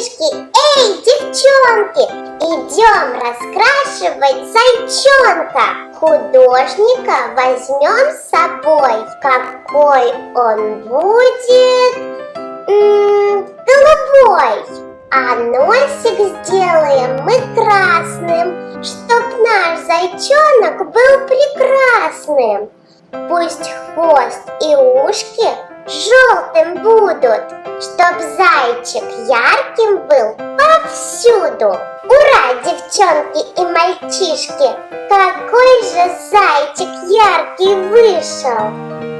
мальчишки, эй, девчонки, идем раскрашивать зайчонка. Художника возьмем с собой. Какой он будет? Голубой. А носик сделаем мы красным, чтоб наш зайчонок был прекрасным. Пусть хвост и ушки желтым будут, чтоб зайчик ярким был повсюду. Ура, девчонки и мальчишки! Какой же зайчик яркий вышел!